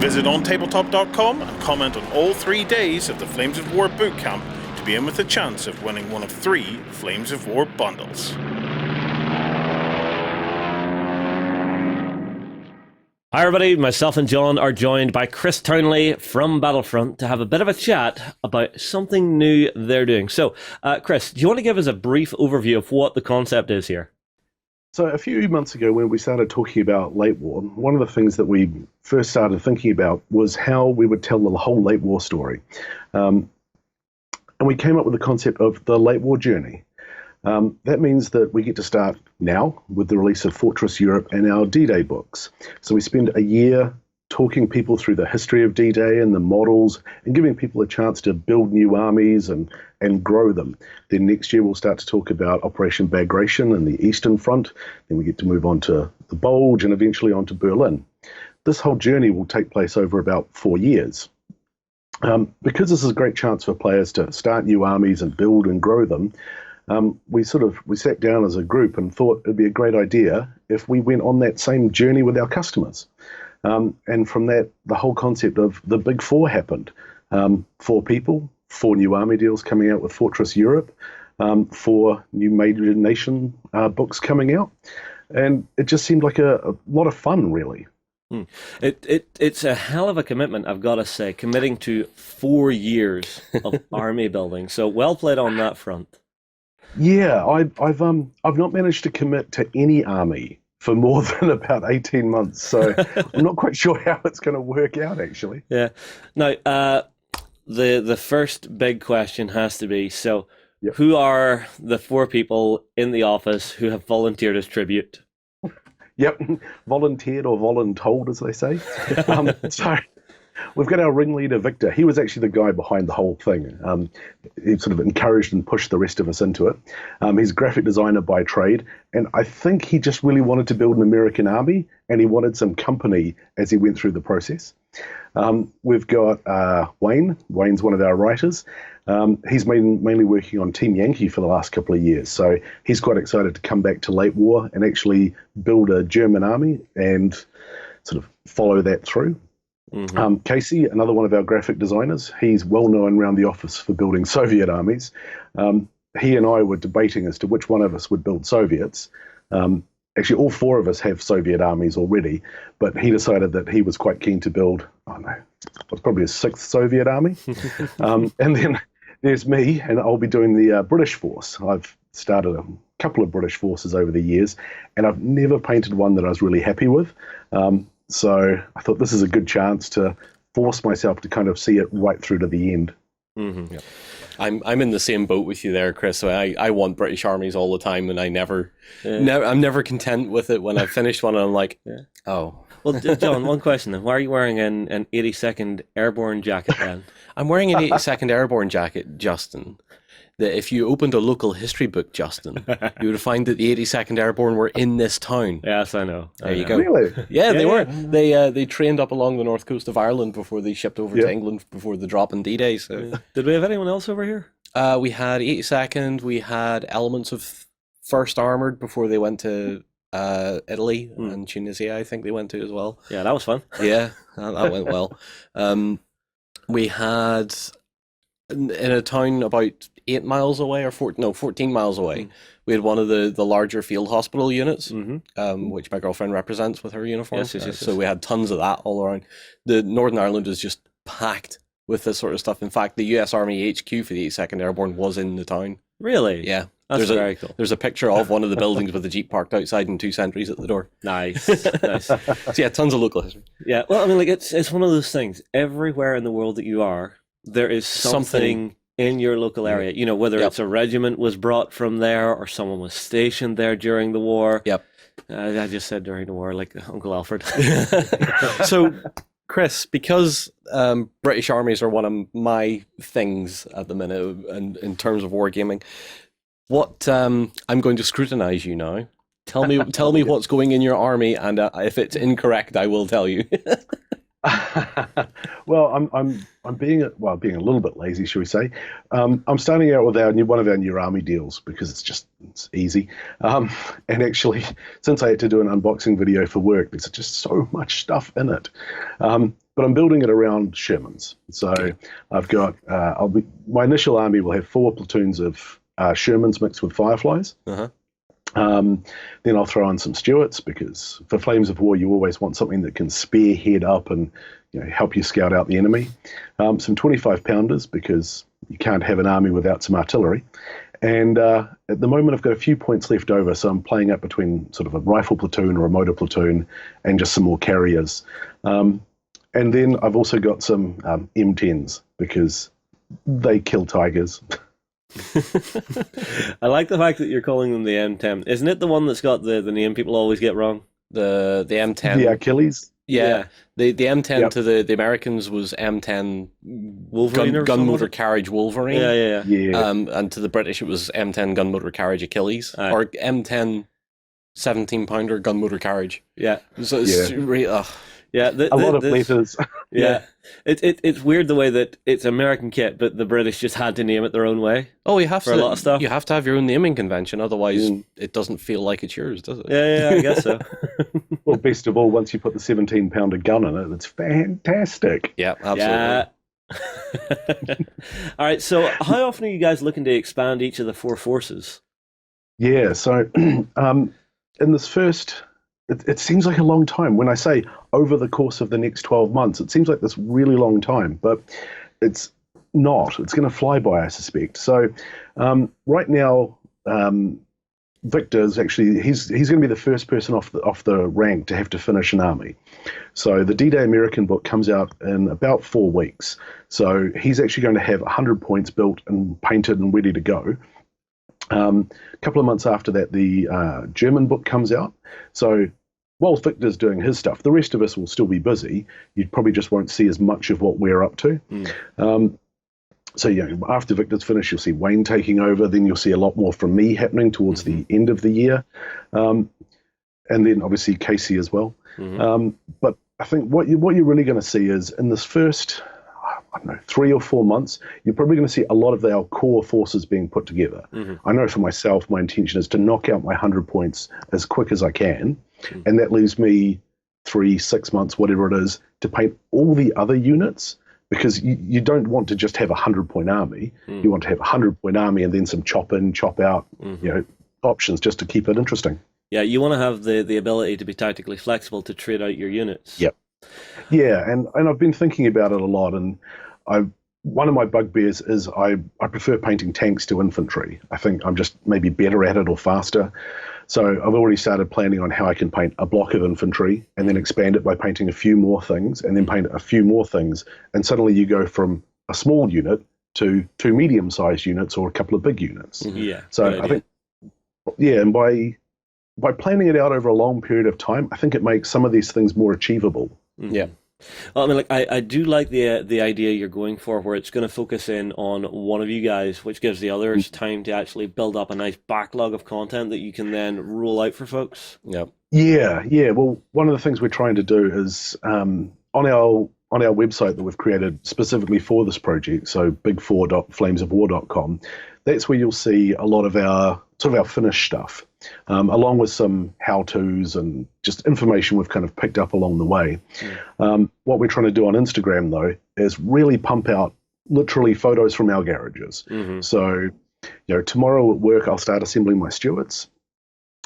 Visit OnTableTop.com and comment on all 3 days of the Flames of War Bootcamp to be in with a chance of winning one of 3 Flames of War bundles. Hi everybody, myself and John are joined by Chris Townley from Battlefront to have a bit of a chat about something new they're doing. So, Chris, do you want to give us a brief overview of what the concept is here? So a few months ago when we started talking about late war, one of the things that we first started thinking about was how we would tell the whole late war story. And we came up with the concept of the late war journey. That means that we get to start now with the release of Fortress Europe and our D-Day books. So we spend a year talking people through the history of D-Day and the models and giving people a chance to build new armies and grow them. Then next year we'll start to talk about Operation Bagration and the Eastern Front. Then we get to move on to the Bulge and eventually on to Berlin. This whole journey will take place over about 4 years. Because this is a great chance for players to start new armies and build and grow them, we sat down as a group and thought it'd be a great idea if we went on that same journey with our customers. And from that, the whole concept of the Big Four happened. 4 people, 4 new army deals coming out with Fortress Europe, 4 new major nation books coming out. And it just seemed like a lot of fun, really. It's a hell of a commitment, I've got to say, committing to 4 years of army building. So well played on that front. Yeah, I've not managed to commit to any army for more than about 18 months, so I'm not quite sure how it's going to work out, actually. Yeah. Now, the first big question has to be, so Yep. Who are the 4 people in the office who have volunteered as tribute? Yep, volunteered or voluntold, as they say. So we've got our ringleader, Victor. He was actually the guy behind the whole thing. He sort of encouraged and pushed the rest of us into it. He's a graphic designer by trade, and I think he just really wanted to build an American army, and he wanted some company as he went through the process. We've got Wayne. Wayne's one of our writers. He's been mainly working on Team Yankee for the last couple of years, so he's quite excited to come back to late war and actually build a German army and sort of follow that through. Mm-hmm. Casey, another one of our graphic designers, he's well known around the office for building Soviet armies. He and I were debating as to which one of us would build Soviets. Actually, all 4 of us have Soviet armies already, but he decided that he was quite keen to build, what's probably a 6th Soviet army. And then there's me, and I'll be doing the British force. I've started a couple of British forces over the years, and I've never painted one that I was really happy with. So I thought this is a good chance to force myself to kind of see it right through to the end. Mm-hmm. Yeah. I'm in the same boat with you there, Chris. So I want British armies all the time, and I'm never content with it. When I've finished one, and I'm like, oh. Well, John, one question then. Why are you wearing an 82nd Airborne jacket then? I'm wearing an 82nd Airborne jacket, Justin. That if you opened a local history book, Justin, you would find that the 82nd Airborne were in this town. Yes, I know. There you go. Really? Yeah, they were. They trained up along the north coast of Ireland before they shipped over to England before the drop in D-Day. So. Did we have anyone else over here? We had 82nd. We had elements of 1st Armoured before they went to Italy and Tunisia. I think they went to as well. Yeah, that was fun. Yeah, that went well. We had in a town about 8 miles away, or 14 miles away, we had one of the larger field hospital units, which my girlfriend represents with her uniform. Yes. So we had tons of that all around. The Northern Ireland is just packed with this sort of stuff. In fact, the US Army HQ for the 82nd Airborne was in the town. Really? Yeah. That's very cool. There's a picture of one of the buildings with the Jeep parked outside and 2 sentries at the door. Nice. So yeah, tons of local history. Yeah, well, I mean, like it's one of those things. Everywhere in the world that you are, there is something in your local area. You know, whether it's a regiment was brought from there or someone was stationed there during the war. Yep. I just said during the war, like Uncle Alfred. So, Chris, because British armies are one of my things at the minute, and in terms of wargaming, what I'm going to scrutinize you now. Tell me what's going in your army, and if it's incorrect, I will tell you. Well, I'm being a little bit lazy, shall we say? I'm starting out with one of our new army deals because it's easy. And actually, since I had to do an unboxing video for work, there's just so much stuff in it. but I'm building it around Shermans. So I've got my initial army will have 4 platoons of Shermans mixed with Fireflies. Uh-huh. Then I'll throw in some Stuarts, because for Flames of War you always want something that can spearhead up and help you scout out the enemy. Some 25 pounders, because you can't have an army without some artillery. And at the moment I've got a few points left over, so I'm playing up between sort of a rifle platoon or a motor platoon and just some more carriers. And then I've also got some M10s, because they kill tigers. I like the fact that you're calling them the M10. Isn't it the one that's got the name people always get wrong? The M10. The Achilles. Yeah. The M10 Yep. to the Americans was M10 Wolverine or gun something? motor carriage Wolverine. Yeah. And to the British it was M10 gun motor carriage Achilles, Aye. or M10 17-pounder gun motor carriage. Yeah. So it's Yeah. really, Yeah. A lot of letters. Yeah. It's weird the way that it's American kit, but the British just had to name it their own way. oh, you have For to a lot of stuff. You have to have your own naming convention, otherwise it doesn't feel like it's yours, does it? Yeah, I guess so. Well, best of all, once you put the 17-pounder gun in it, it's fantastic. Yeah, absolutely. Yeah. All right, so how often are you guys looking to expand each of the 4 forces? Yeah, so in this first, it seems like a long time. When I say over the course of the next 12 months, it seems like this really long time, but it's not. It's going to fly by, I suspect. So right now, Victor is actually, he's going to be the first person off the rank to have to finish an army. So the D-Day American book comes out in about 4 weeks. So he's actually going to have 100 points built and painted and ready to go. A couple of months after that, the German book comes out. So while Victor's doing his stuff, the rest of us will still be busy. You probably just won't see as much of what we're up to. So after Victor's finished, you'll see Wayne taking over. Then you'll see a lot more from me happening towards the end of the year, and then obviously Casey as well. But I think what you're really going to see is in this first, I don't know, 3 or 4 months, you're probably going to see a lot of our core forces being put together. I know for myself, my intention is to knock out my 100 points as quick as I can, and that leaves me 3-6 months, whatever it is, to paint all the other units. Because you don't want to just have a 100-point army. You want to have a 100-point army and then some chop in, chop out, options just to keep it interesting. Yeah, you want to have the ability to be tactically flexible to trade out your units. Yep. Yeah, and I've been thinking about it a lot, and one of my bugbears is I prefer painting tanks to infantry. I think I'm just maybe better at it or faster. So I've already started planning on how I can paint a block of infantry and then expand it by painting a few more things and then paint a few more things. And suddenly you go from a small unit to 2 medium-sized units or a couple of big units. Yeah. So I think, and by planning it out over a long period of time, I think it makes some of these things more achievable. Yeah. Well, I mean, I do like the idea you're going for, where it's going to focus in on one of you guys, which gives the others time to actually build up a nice backlog of content that you can then roll out for folks. Yep. Yeah. Well, one of the things we're trying to do is on our website that we've created specifically for this project, so big4.flamesofwar.com, that's where you'll see a lot of our finished stuff, along with some how-tos and just information we've kind of picked up along the way. What we're trying to do on Instagram, though, is really pump out literally photos from our garages. So, tomorrow at work, I'll start assembling my Stuarts.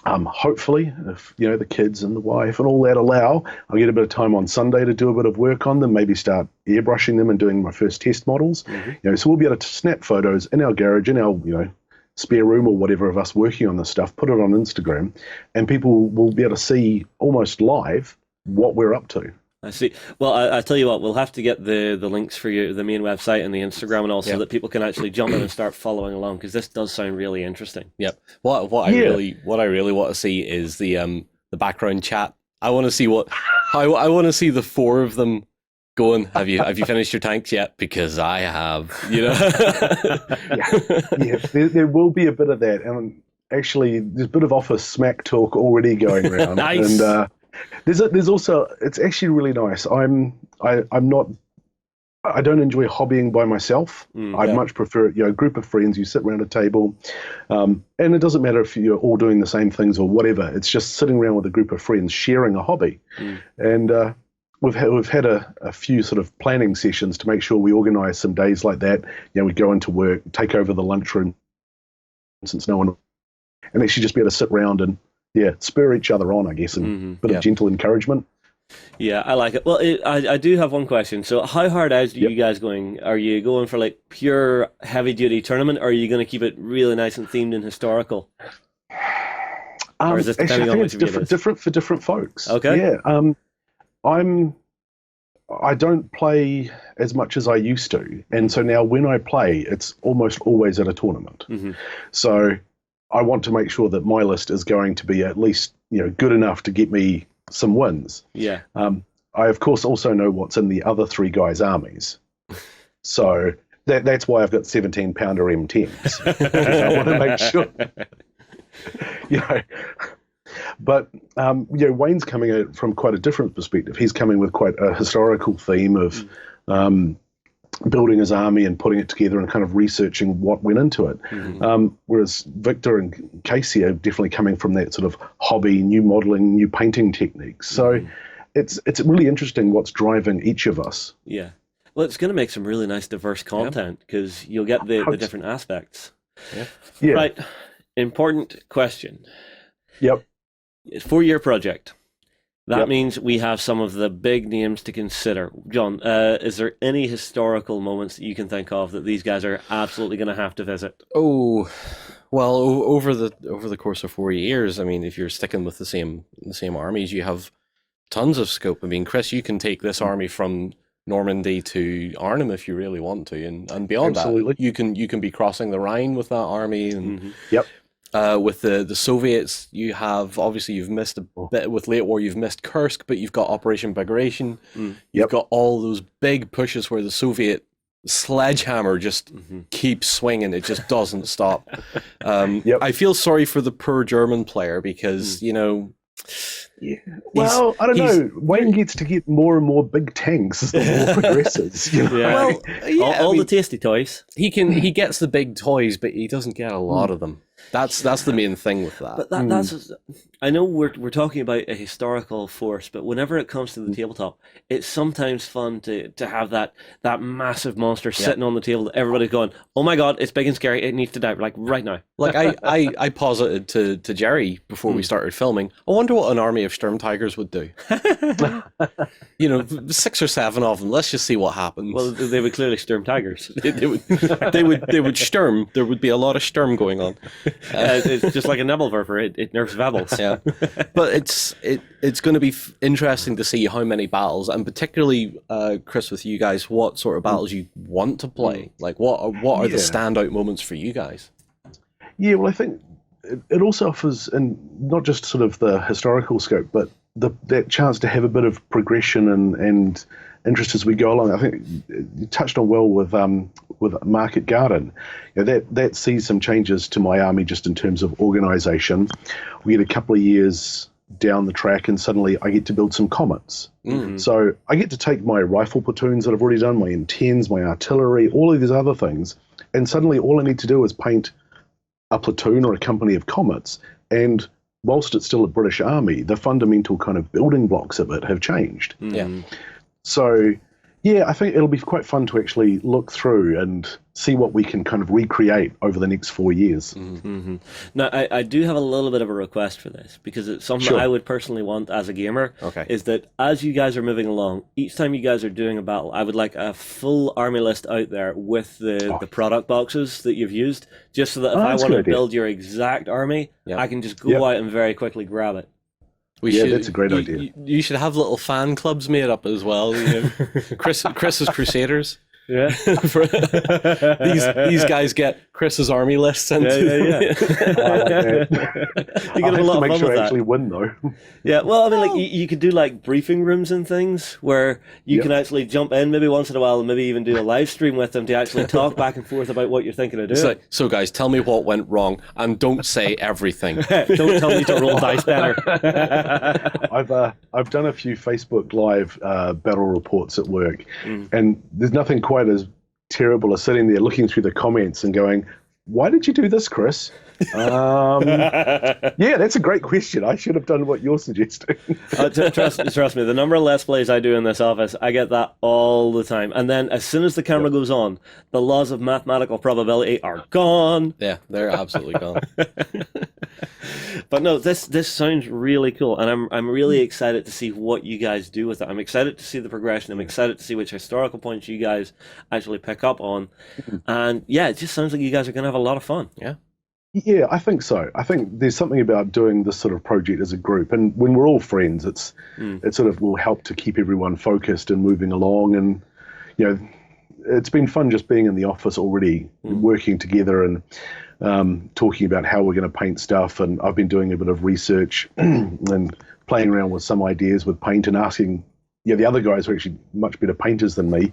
Hopefully, if the kids and the wife and all that allow, I'll get a bit of time on Sunday to do a bit of work on them, maybe start airbrushing them and doing my first test models. So we'll be able to snap photos in our garage, in our spare room or whatever of us working on this stuff, put it on Instagram, and people will be able to see almost live what we're up to. I see. Well, I tell you what, we'll have to get the links for the main website and the Instagram and all, so that people can actually jump in and start following along, because this does sound really interesting. Yep. What I really want to see is the background chat. I want to see I want to see the 4 of them going, have you finished your tanks yet? Because I have, There will be a bit of that, and actually there's a bit of office smack talk already going around. Nice. And there's also, it's actually really nice. I don't enjoy hobbying by myself. I much prefer a group of friends. You sit around a table, and it doesn't matter if you're all doing the same things or whatever. It's just sitting around with a group of friends sharing a hobby, and we've had a few sort of planning sessions to make sure we organise some days like that. We go into work, take over the lunchroom, since no one, and actually just be able to sit around and spur each other on, I guess, and a bit of gentle encouragement. Yeah, I like it. Well, I do have one question. So how hard out are you guys going? Are you going for like pure heavy duty tournament, or are you going to keep it really nice and themed and historical? Or is this actually, I think it's different for different folks. Okay. Yeah. I don't play as much as I used to, and so now when I play, it's almost always at a tournament. So I want to make sure that my list is going to be at least good enough to get me some wins. Yeah. I of course also know what's in the other three guys' armies, so that's why I've got 17-pounder M10s. I want to make sure. But Wayne's coming at it from quite a different perspective. He's coming with quite a historical theme of building his army and putting it together and kind of researching what went into it. Whereas Victor and Casey are definitely coming from that sort of hobby, new modeling, new painting techniques. So it's really interesting what's driving each of us. Yeah. Well, it's going to make some really nice diverse content because you'll get the different aspects. Yeah. Right. Important question. Yep. It's a 4-year project. That means we have some of the big names to consider. John, is there any historical moments that you can think of that these guys are absolutely going to have to visit? Oh, well, over the course of 4 years, I mean, if you're sticking with the same armies, you have tons of scope. I mean, Chris, you can take this army from Normandy to Arnhem if you really want to, and beyond Absolutely. that, you can be crossing the Rhine with that army. And Yep. With the Soviets, you've missed a bit with late war. You've missed Kursk, but you've got Operation Bagration. You've got all those big pushes where the Soviet sledgehammer just keeps swinging. It just doesn't stop. I feel sorry for the poor German player because Well, I don't know. Wayne gets to get more and more big tanks as the war progresses. Well, all the tasty toys. He gets the big toys, but he doesn't get a lot of them. That's the main thing with that. But that's I know we're talking about a historical force, but whenever it comes to the tabletop, it's sometimes fun to have that massive monster sitting on the table that everybody's going, oh my god, it's big and scary, it needs to die, like right now. Like I posited to Jerry before we started filming, I wonder what an army of Sturm Tigers would do. 6 or 7 of them. Let's just see what happens. Well, they would clearly Sturm Tigers. they would Sturm. There would be a lot of Sturm going on. It's just like a Nebelwerfer. It nerfs Vebels. Yeah, but it's going to be interesting to see how many battles, and particularly Chris, with you guys, what sort of battles you want to play. Like what are the standout moments for you guys? Yeah, well, I think it also offers, and not just sort of the historical scope, but that chance to have a bit of progression and interest as we go along. I think you touched on well with Market Garden. That sees some changes to my army just in terms of organisation. We get a couple of years down the track and suddenly I get to build some comets. So I get to take my rifle platoons that I've already done, my M10s, my artillery, all of these other things, and suddenly all I need to do is paint a platoon or a company of comets, and whilst it's still a British army, the fundamental kind of building blocks of it have changed. So, yeah, I think it'll be quite fun to actually look through and see what we can kind of recreate over the next 4 years. Now, I do have a little bit of a request for this, because it's something I would personally want as a gamer, is that as you guys are moving along, each time you guys are doing a battle, I would like a full army list out there with the product boxes that you've used, just so that if I want to build your exact army, I can just go out and very quickly grab it. That's a great idea. You should have little fan clubs made up as well. Chris's Crusaders. Yeah. These guys get Chris's army list sent to them. You get a lot of fun with that. Actually win though. Yeah, well, I mean, like you could do like briefing rooms and things where you can actually jump in maybe once in a while and maybe even do a live stream with them to actually talk back and forth about what you're thinking of doing. It's like, so guys, tell me what went wrong and don't say everything. Don't tell me to roll dice better. I've done a few Facebook Live battle reports at work, and there's nothing quite as terrible as sitting there looking through the comments and going, why did you do this, Chris? Yeah, that's a great question. I should have done what you're suggesting. Trust me, the number of Let's Plays I do in this office, I get that all the time. And then as soon as the camera goes on, the laws of mathematical probability are gone. Yeah, they're absolutely gone. But no, this sounds really cool, and I'm really excited to see what you guys do with it. I'm excited to see the progression. I'm excited to see which historical points you guys actually pick up on. And yeah, it just sounds like you guys are going to have a lot of fun. Yeah. Yeah, I think so. I think there's something about doing this sort of project as a group, and when we're all friends, it sort of will help to keep everyone focused and moving along. And it's been fun just being in the office already, working together and talking about how we're going to paint stuff. And I've been doing a bit of research and playing around with some ideas with paint and asking the other guys who are actually much better painters than me,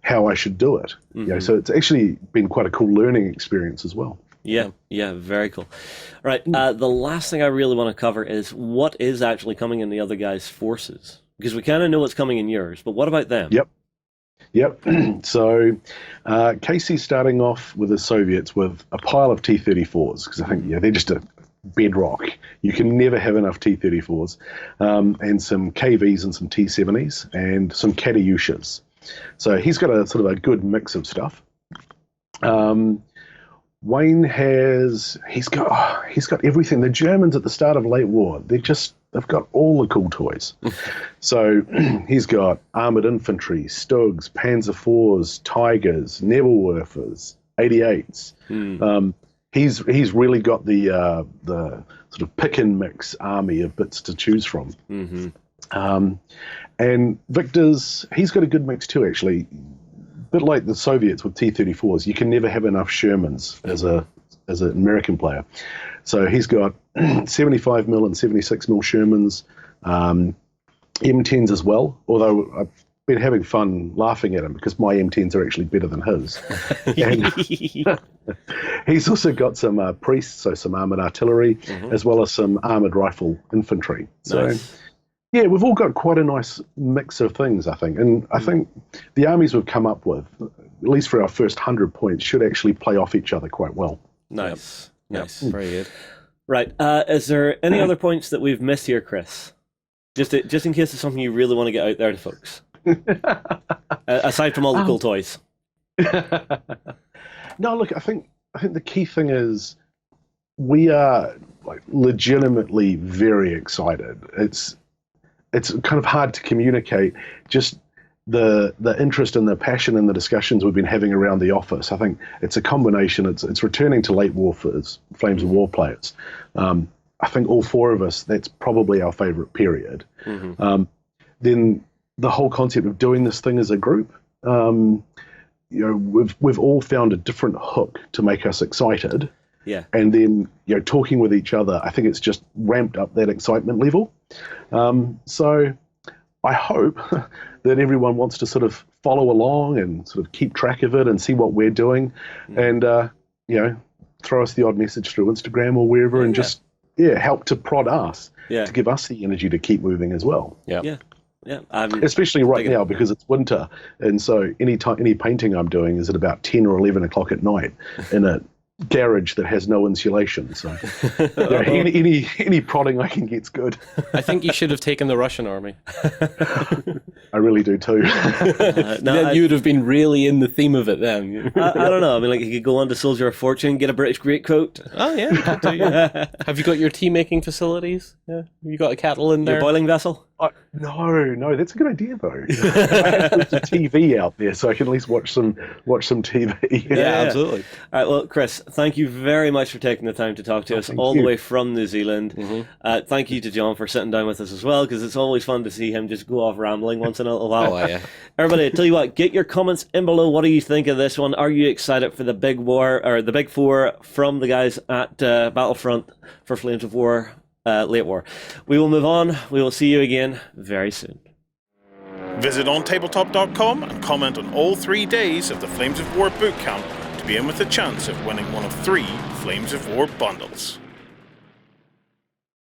how I should do it. So it's actually been quite a cool learning experience as well. Yeah, very cool. All right, the last thing I really want to cover is what is actually coming in the other guys' forces. Because we kind of know what's coming in yours, but what about them? Yep. So Casey's starting off with the Soviets with a pile of T-34s, because I think they're just a bedrock. You can never have enough T-34s, and some KVs and some T-70s and some Katyushas. So he's got a sort of a good mix of stuff. Wayne he's got everything. The Germans at the start of late war, they've got all the cool toys. So he's got armored infantry, Stugs, Panzer IVs, Tigers, Nebelwerfers, 88s. He's really got the sort of pick and mix army of bits to choose from. And Victor's, he's got a good mix too, actually. Bit like the Soviets with T-34s, you can never have enough Shermans as an American player. So he's got 75 mil and 76 mil Shermans, M10s as well. Although I've been having fun laughing at him because my M10s are actually better than his. And he's also got some priests, so some armored artillery, as well as some armored rifle infantry. So. Nice. Yeah, we've all got quite a nice mix of things, I think. And I think the armies we've come up with, at least for our first 100 points, should actually play off each other quite well. Nice. Very good. Right. Is there any other points that we've missed here, Chris? Just in case there's something you really want to get out there to folks. Aside from all the cool toys. No, look, I think the key thing is we are legitimately very excited. It's kind of hard to communicate just the interest and the passion and the discussions we've been having around the office. I think it's a combination. It's returning to late war for Flames of War players. I think all four of us, that's probably our favorite period. Then the whole concept of doing this thing as a group, we've all found a different hook to make us excited. Yeah. And then, talking with each other, I think it's just ramped up that excitement level. So I hope that everyone wants to sort of follow along and sort of keep track of it and see what we're doing and, throw us the odd message through Instagram or wherever and just, help to prod us to give us the energy to keep moving as well. Yeah. Especially right now because it's winter. And so any painting I'm doing is at about 10 or 11 o'clock at night in a garage that has no insulation, so any prodding I can get's good. I think you should have taken the Russian army. I really do too. Then you would have been really in the theme of it then. I don't know. I mean, you could go on to Soldier of Fortune, get a British greatcoat. Oh yeah, you could do, yeah. Have you got your tea making facilities? Yeah, you got a kettle in there. Your boiling vessel. No, that's a good idea though. I have to put the TV out there so I can at least watch some TV. Yeah, absolutely. All right, well, Chris, thank you very much for taking the time to talk to us all the way from New Zealand. Thank you to John for sitting down with us as well, because it's always fun to see him just go off rambling once in a little while. Oh, yeah. Everybody, I tell you what, get your comments in below. What do you think of this one? Are you excited for the big war, or the big four from the guys at Battlefront for Flames of War? Late war. We will move on. We will see you again very soon. Visit OnTableTop.com and comment on all 3 days of the Flames of War bootcamp to be in with a chance of winning one of 3 Flames of War bundles.